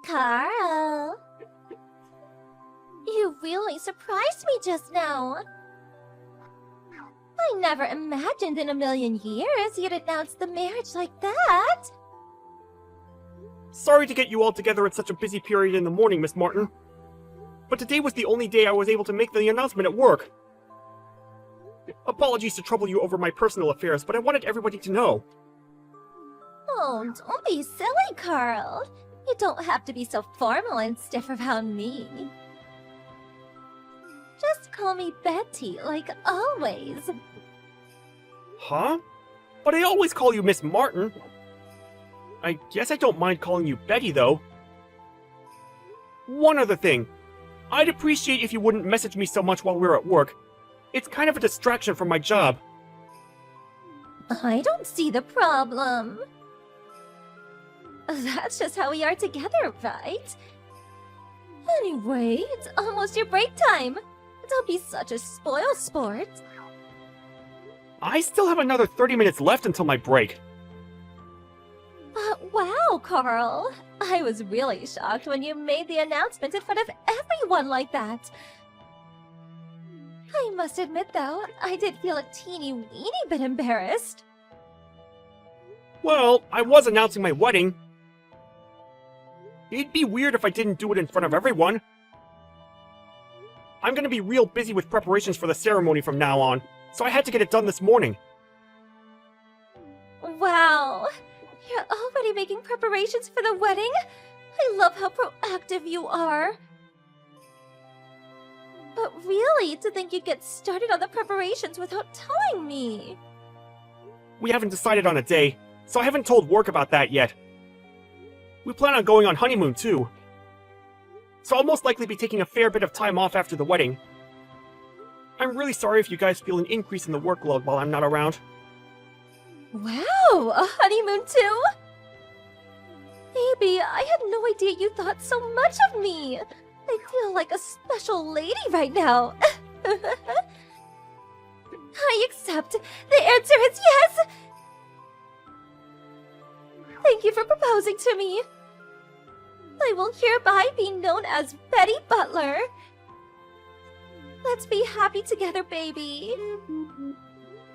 Carl! You really surprised me just now. I never imagined in a million years you'd announce the marriage like that. Sorry to get you all together at such a busy period in the morning, Miss Martin. But today was the only day I was able to make the announcement at work. Apologies to trouble you over my personal affairs, but I wanted everybody to know. Oh, don't be silly, Carl. You don't have to be so formal and stiff around me. Just call me Betty, like always. Huh? But I always call you Miss Martin. I guess I don't mind calling you Betty, though. One other thing. I'd appreciate if you wouldn't message me so much while we're at work. It's kind of a distraction from my job. I don't see the problem. That's just how we are together, right? Anyway, it's almost your break time. Don't be such a spoil sport. I still have another 30 minutes left until my break. But wow, Carl. I was really shocked when you made the announcement in front of everyone like that. I must admit, though, I did feel a teeny-weeny bit embarrassed. Well, I was announcing my wedding. It'd be weird if I didn't do it in front of everyone. I'm gonna be real busy with preparations for the ceremony from now on, so I had to get it done this morning. Wow, you're already making preparations for the wedding? I love how proactive you are. But really, to think you'd get started on the preparations without telling me. We haven't decided on a day, so I haven't told work about that yet. We plan on going on honeymoon, too. So I'll most likely be taking a fair bit of time off after the wedding. I'm really sorry if you guys feel an increase in the workload while I'm not around. Wow, a honeymoon too? Baby, I had no idea you thought so much of me. I feel like a special lady right now. I accept. The answer is yes. Thank you for proposing to me. I will hereby be known as Betty Butler. Let's be happy together, baby.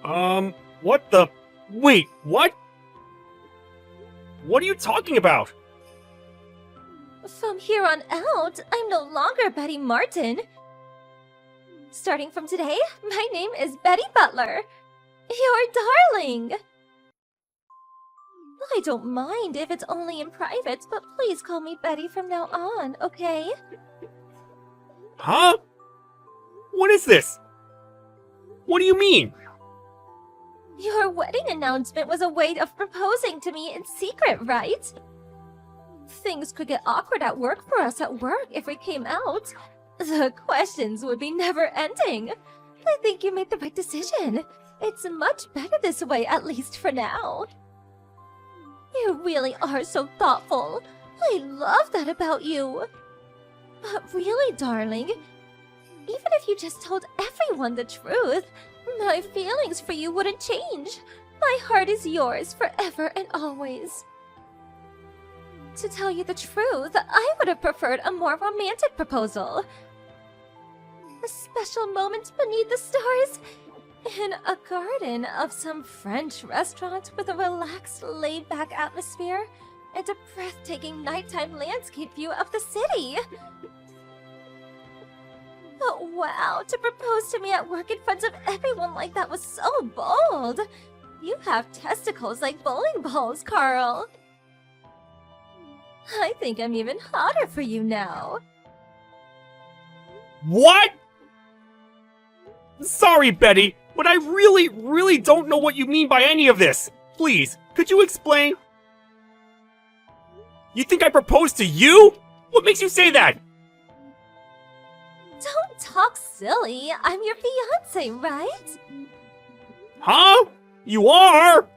What the... Wait, what? What are you talking about? From here on out, I'm no longer Betty Martin. Starting from today, my name is Betty Butler. Your darling. I don't mind if it's only in private, but please call me Betty from now on, okay? Huh? What is this? What do you mean? Your wedding announcement was a way of proposing to me in secret, right? Things could get awkward at work for us at work if we came out. The questions would be never-ending. I think you made the right decision. It's much better this way, at least for now. You really are so thoughtful. I love that about you. But really, darling, even if you just told everyone the truth, my feelings for you wouldn't change. My heart is yours forever and always. To tell you the truth, I would have preferred a more romantic proposal. A special moment beneath the stars, in a garden of some French restaurant with a relaxed, laid-back atmosphere and a breathtaking nighttime landscape view of the city. But wow, to propose to me at work in front of everyone like that was so bold. You have testicles like bowling balls, Carl. I think I'm even hotter for you now. What? Sorry, Betty, but I really don't know what you mean by any of this. Please, could you explain? You think I proposed to you? What makes you say that? Don't talk silly. I'm your fiancé, right? Huh? You are?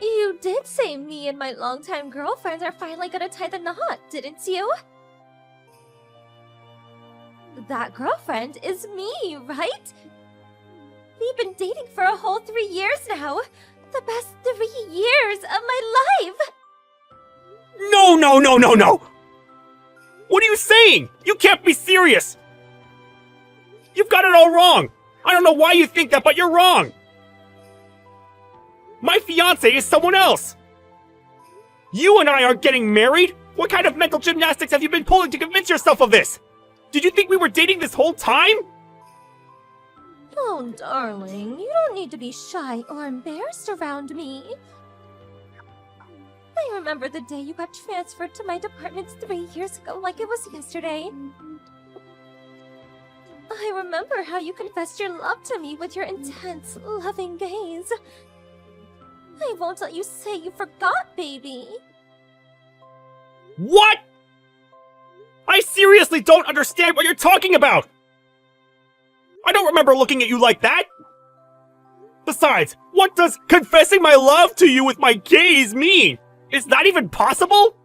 You did say me and my longtime girlfriends are finally gonna tie the knot, didn't you? That girlfriend is me, right? We've been dating for a whole 3 years now. The best 3 years of my life! No, no, no, no, no! What are you saying? You can't be serious! You've got it all wrong! I don't know why you think that, but you're wrong! My fiancé is someone else! You and I aren't getting married? What kind of mental gymnastics have you been pulling to convince yourself of this? Did you think we were dating this whole time? Oh, darling, you don't need to be shy or embarrassed around me. I remember the day you got transferred to my department 3 years ago like it was yesterday. I remember how you confessed your love to me with your intense, loving gaze. I won't let you say you forgot, baby. What? I seriously don't understand what you're talking about! I don't remember looking at you like that! Besides, what does confessing my love to you with my gaze mean? Is that even possible?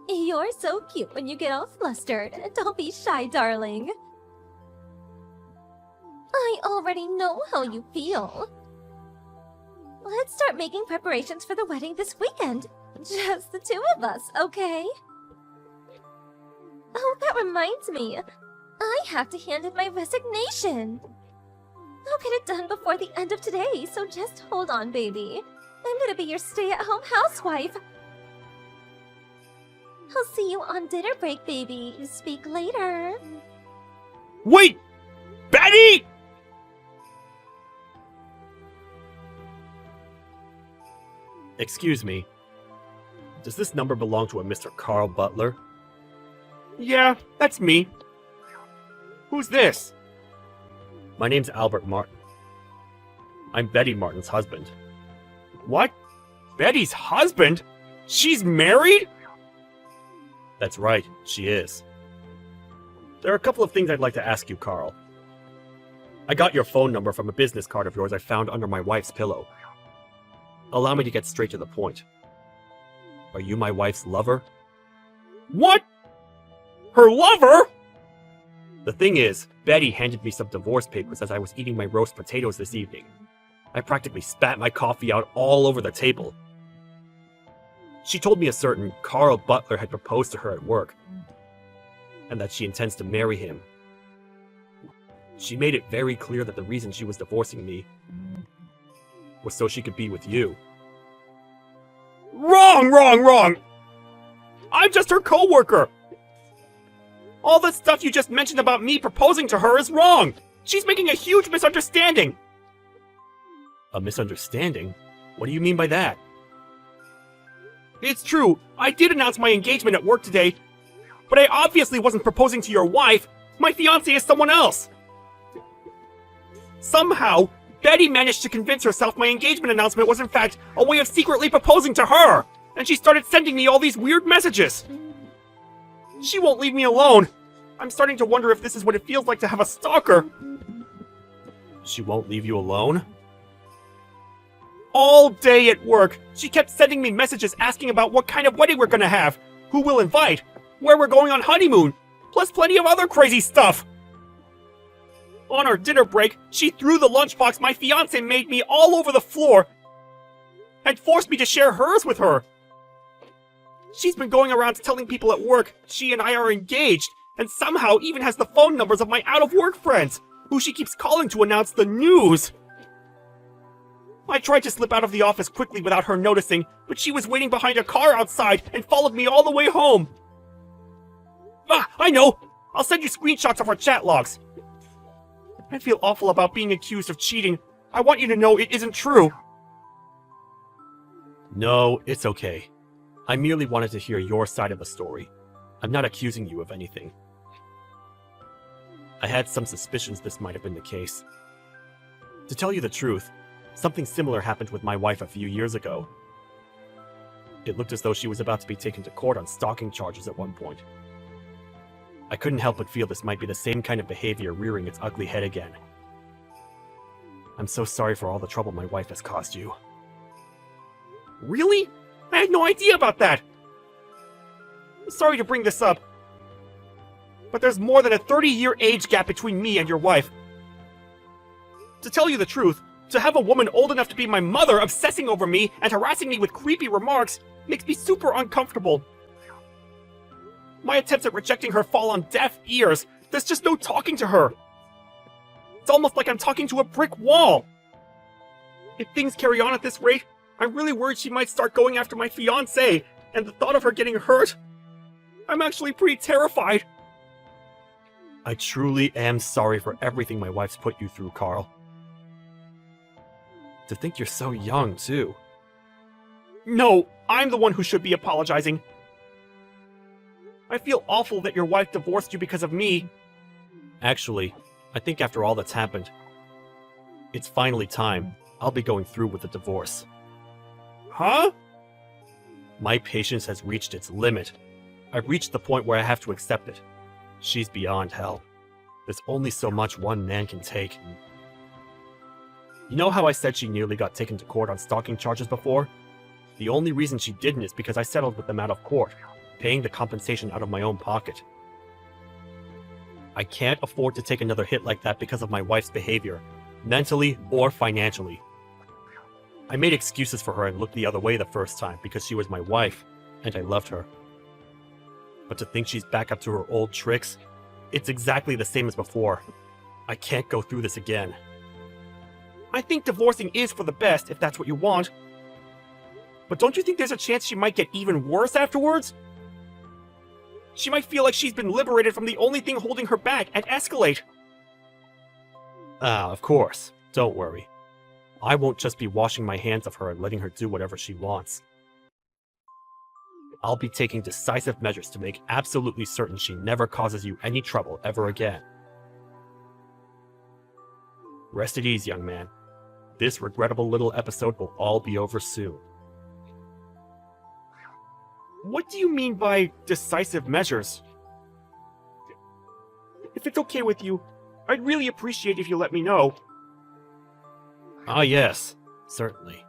You're so cute when you get all flustered. Don't be shy, darling. I already know how you feel. Let's start making preparations for the wedding this weekend. Just the two of us, okay? Oh, that reminds me. I have to hand in my resignation. I'll get it done before the end of today, so just hold on, baby. I'm gonna be your stay-at-home housewife. I'll see you on dinner break, baby. Speak later. Wait! Betty! Excuse me. Does this number belong to a Mr. Carl Butler? Yeah, that's me. Who's this? My name's Albert Martin. I'm Betty Martin's husband. What? Betty's husband? She's married? That's right, she is. There are a couple of things I'd like to ask you, Carl. I got your phone number from a business card of yours I found under my wife's pillow. Allow me to get straight to the point. Are you my wife's lover? What? Her lover? The thing is, Betty handed me some divorce papers as I was eating my roast potatoes this evening. I practically spat my coffee out all over the table. She told me a certain Carl Butler had proposed to her at work, and that she intends to marry him. She made it very clear that the reason she was divorcing me was so she could be with you. Wrong, wrong, wrong! I'm just her co-worker! All the stuff you just mentioned about me proposing to her is wrong! She's making a huge misunderstanding! A misunderstanding? What do you mean by that? It's true, I did announce my engagement at work today, but I obviously wasn't proposing to your wife. My fiancé is someone else. Somehow, Betty managed to convince herself my engagement announcement was in fact a way of secretly proposing to her, and she started sending me all these weird messages. She won't leave me alone. I'm starting to wonder if this is what it feels like to have a stalker. She won't leave you alone? All day at work, she kept sending me messages asking about what kind of wedding we're gonna have, who we'll invite, where we're going on honeymoon, plus plenty of other crazy stuff. On our dinner break, she threw the lunchbox my fiancé made me all over the floor and forced me to share hers with her. She's been going around telling people at work she and I are engaged, and somehow even has the phone numbers of my out-of-work friends, who she keeps calling to announce the news. I tried to slip out of the office quickly without her noticing, but she was waiting behind a car outside and followed me all the way home. Ah, I know! I'll send you screenshots of our chat logs. I feel awful about being accused of cheating. I want you to know it isn't true. No, it's okay. I merely wanted to hear your side of the story. I'm not accusing you of anything. I had some suspicions this might have been the case. To tell you the truth, something similar happened with my wife a few years ago. It looked as though she was about to be taken to court on stalking charges at one point. I couldn't help but feel this might be the same kind of behavior rearing its ugly head again. I'm so sorry for all the trouble my wife has caused you. Really? I had no idea about that! Sorry to bring this up, but there's more than a 30-year age gap between me and your wife. To tell you the truth, to have a woman old enough to be my mother obsessing over me and harassing me with creepy remarks makes me super uncomfortable. My attempts at rejecting her fall on deaf ears. There's just no talking to her. It's almost like I'm talking to a brick wall. If things carry on at this rate, I'm really worried she might start going after my fiancé, and the thought of her getting hurt, I'm actually pretty terrified. I truly am sorry for everything my wife's put you through, Carl. To think you're so young, too. No, I'm the one who should be apologizing. I feel awful that your wife divorced you because of me. Actually, I think after all that's happened, it's finally time. I'll be going through with the divorce. Huh? My patience has reached its limit. I've reached the point where I have to accept it. She's beyond help. There's only so much one man can take. You know how I said she nearly got taken to court on stalking charges before? The only reason she didn't is because I settled with them out of court, paying the compensation out of my own pocket. I can't afford to take another hit like that because of my wife's behavior, mentally or financially. I made excuses for her and looked the other way the first time because she was my wife, and I loved her. But to think she's back up to her old tricks, it's exactly the same as before. I can't go through this again. I think divorcing is for the best if that's what you want. But don't you think there's a chance she might get even worse afterwards? She might feel like she's been liberated from the only thing holding her back and escalate. Of course. Don't worry. I won't just be washing my hands of her and letting her do whatever she wants. I'll be taking decisive measures to make absolutely certain she never causes you any trouble ever again. Rest at ease, young man. This regrettable little episode will all be over soon. What do you mean by decisive measures? If it's okay with you, I'd really appreciate if you let me know. Ah, yes, certainly.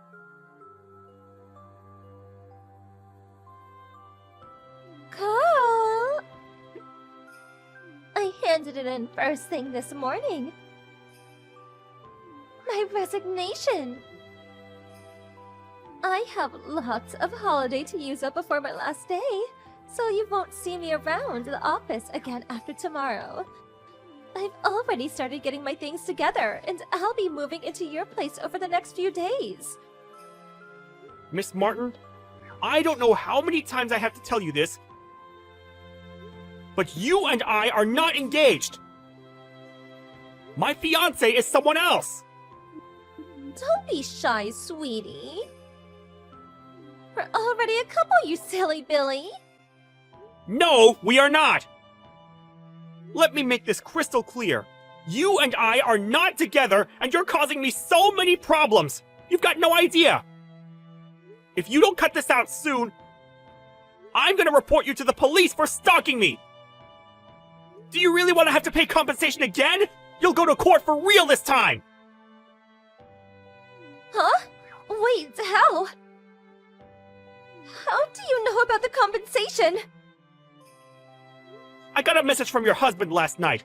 Carl! I handed it in first thing this morning. My resignation. I have lots of holiday to use up before my last day, so you won't see me around the office again after tomorrow. I've already started getting my things together, and I'll be moving into your place over the next few days. Miss Martin, I don't know how many times I have to tell you this, but you and I are not engaged. My fiancé is someone else. Don't be shy, sweetie. We're already a couple, you silly Billy. No, we are not. Let me make this crystal clear. You and I are not together, and you're causing me so many problems. You've got no idea. If you don't cut this out soon, I'm gonna report you to the police for stalking me. Do you really want to have to pay compensation again? You'll go to court for real this time. Huh? Wait, how? How do you know about the compensation? I got a message from your husband last night.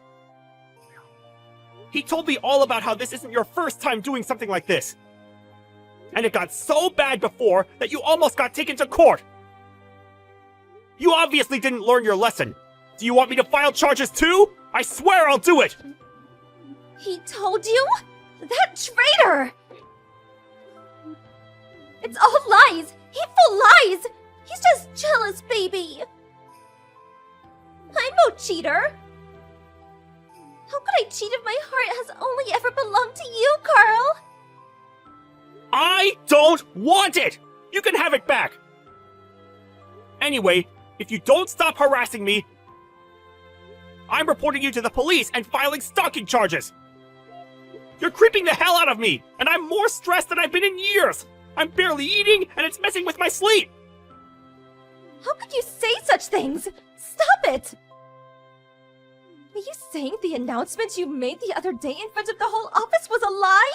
He told me all about how this isn't your first time doing something like this. And it got so bad before that you almost got taken to court. You obviously didn't learn your lesson. Do you want me to file charges too? I swear I'll do it! He told you? That traitor! It's all lies! Hateful lies! He's just jealous, baby! I'm no cheater! How could I cheat if my heart has only ever belonged to you, Carl? I don't want it! You can have it back! Anyway, if you don't stop harassing me, I'm reporting you to the police and filing stalking charges! You're creeping the hell out of me, and I'm more stressed than I've been in years! I'm barely eating, and it's messing with my sleep! How could you say such things? Stop it! Are you saying the announcement you made the other day in front of the whole office was a lie?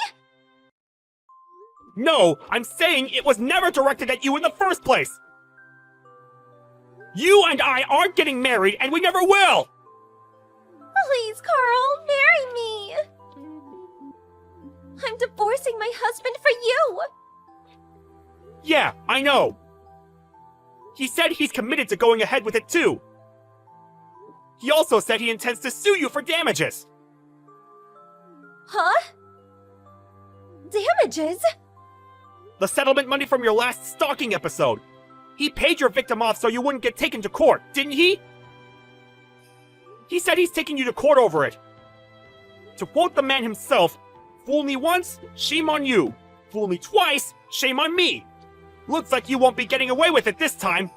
No, I'm saying it was never directed at you in the first place! You and I aren't getting married, and we never will! Please, Carl, marry me! I'm divorcing my husband for you! Yeah, I know. He said he's committed to going ahead with it too. He also said he intends to sue you for damages. Huh? Damages? The settlement money from your last stalking episode. He paid your victim off so you wouldn't get taken to court, didn't he? He said he's taking you to court over it. To quote the man himself, "Fool me once, shame on you. Fool me twice, shame on me. Looks like you won't be getting away with it this time."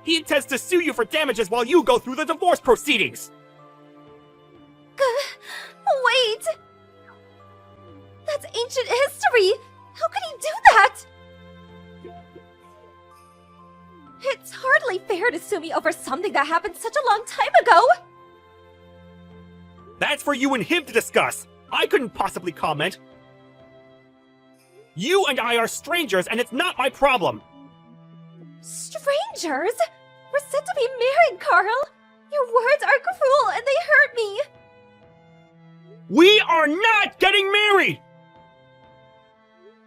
He intends to sue you for damages while you go through the divorce proceedings. Wait! That's ancient history! How could he do that? It's hardly fair to sue me over something that happened such a long time ago! That's for you and him to discuss. I couldn't possibly comment. You and I are strangers, and it's not my problem. Strangers? We're said to be married, Carl! Your words are cruel and they hurt me! We are not getting married!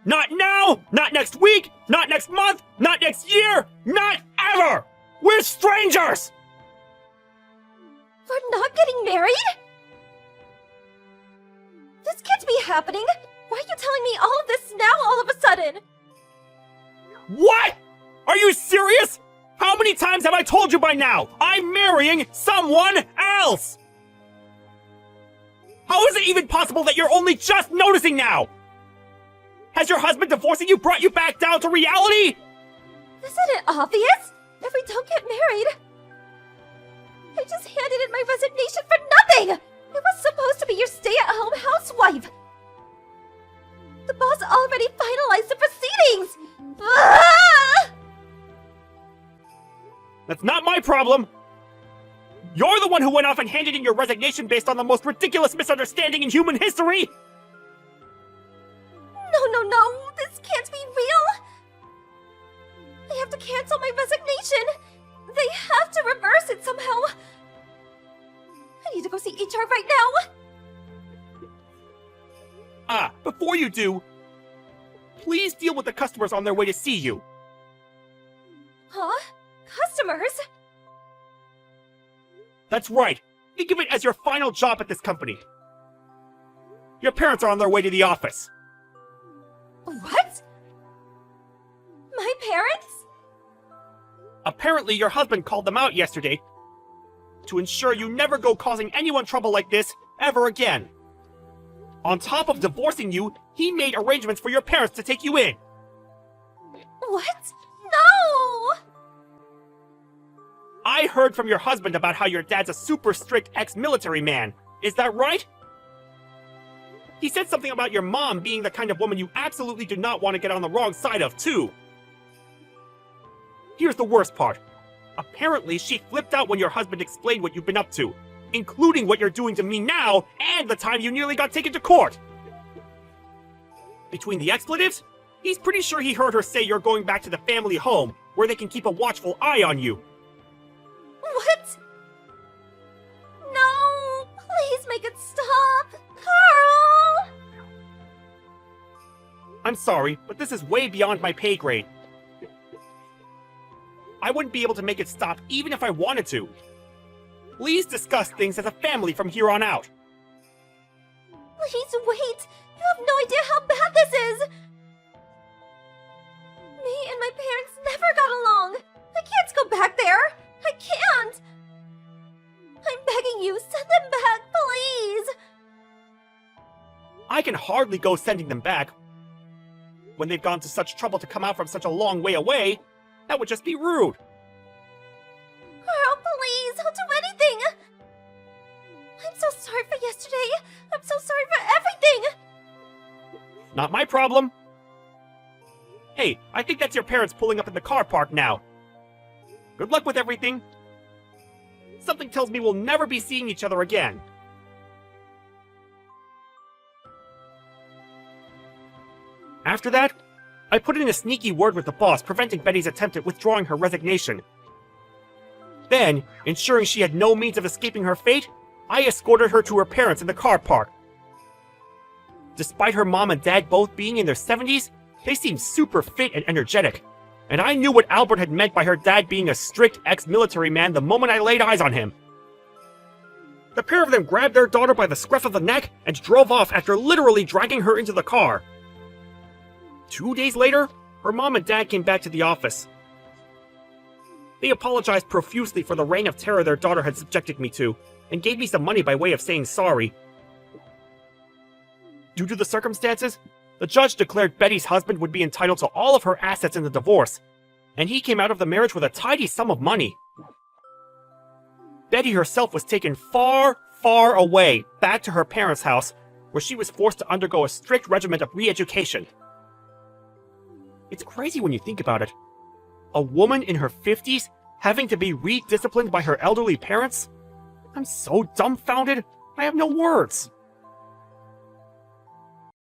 Not now, not next week, not next month, not next year, not ever! We're strangers! We're not getting married? This can't be happening! Why are you telling me all of this now all of a sudden? What? Are you serious? How many times have I told you by now? I'm marrying someone else! How is it even possible that you're only just noticing now? Has your husband divorcing you brought you back down to reality? Isn't it obvious? If we don't get married... I just handed in my resignation for nothing! I was supposed to be your stay-at-home housewife! The boss already finalized the proceedings! Ah! That's not my problem! You're the one who went off and handed in your resignation based on the most ridiculous misunderstanding in human history! No, this can't be real! I have to cancel my resignation! They have to reverse it somehow! I need to go see HR right now! Before you do, please deal with the customers on their way to see you. Huh? Customers? That's right. Think of it as your final job at this company. Your parents are on their way to the office. What? My parents? Apparently, your husband called them out yesterday to ensure you never go causing anyone trouble like this ever again. On top of divorcing you, he made arrangements for your parents to take you in. What? No! I heard from your husband about how your dad's a super strict ex-military man. Is that right? He said something about your mom being the kind of woman you absolutely do not want to get on the wrong side of, too. Here's the worst part. Apparently, she flipped out when your husband explained what you've been up to, including what you're doing to me now and the time you nearly got taken to court. Between the expletives, he's pretty sure he heard her say you're going back to the family home, where they can keep a watchful eye on you. What? No! Please make it stop! Carl! I'm sorry, but this is way beyond my pay grade. I wouldn't be able to make it stop even if I wanted to. Please discuss things as a family from here on out. Please wait! You have no idea how bad this is! Me and my parents never got along! I can't go back there! I can't! I'm begging you, send them back, please! I can hardly go sending them back. When they've gone to such trouble to come out from such a long way away, that would just be rude. Carl, please, I'll do anything! I'm so sorry for yesterday! I'm so sorry for everything! Not my problem. Hey, I think that's your parents pulling up in the car park now. Good luck with everything. Something tells me we'll never be seeing each other again. After that, I put in a sneaky word with the boss, preventing Betty's attempt at withdrawing her resignation. Then, ensuring she had no means of escaping her fate, I escorted her to her parents in the car park. Despite her mom and dad both being in their 70s, they seemed super fit and energetic. and I knew what Albert had meant by her dad being a strict ex-military man the moment I laid eyes on him. The pair of them grabbed their daughter by the scruff of the neck and drove off after literally dragging her into the car. 2 days later, her mom and dad came back to the office. They apologized profusely for the reign of terror their daughter had subjected me to, and gave me some money by way of saying sorry. Due to the circumstances, the judge declared Betty's husband would be entitled to all of her assets in the divorce, and he came out of the marriage with a tidy sum of money. Betty herself was taken far, far away, back to her parents' house, where she was forced to undergo a strict regimen of re-education. It's crazy when you think about it. A woman in her 50s having to be re-disciplined by her elderly parents? I'm so dumbfounded, I have no words.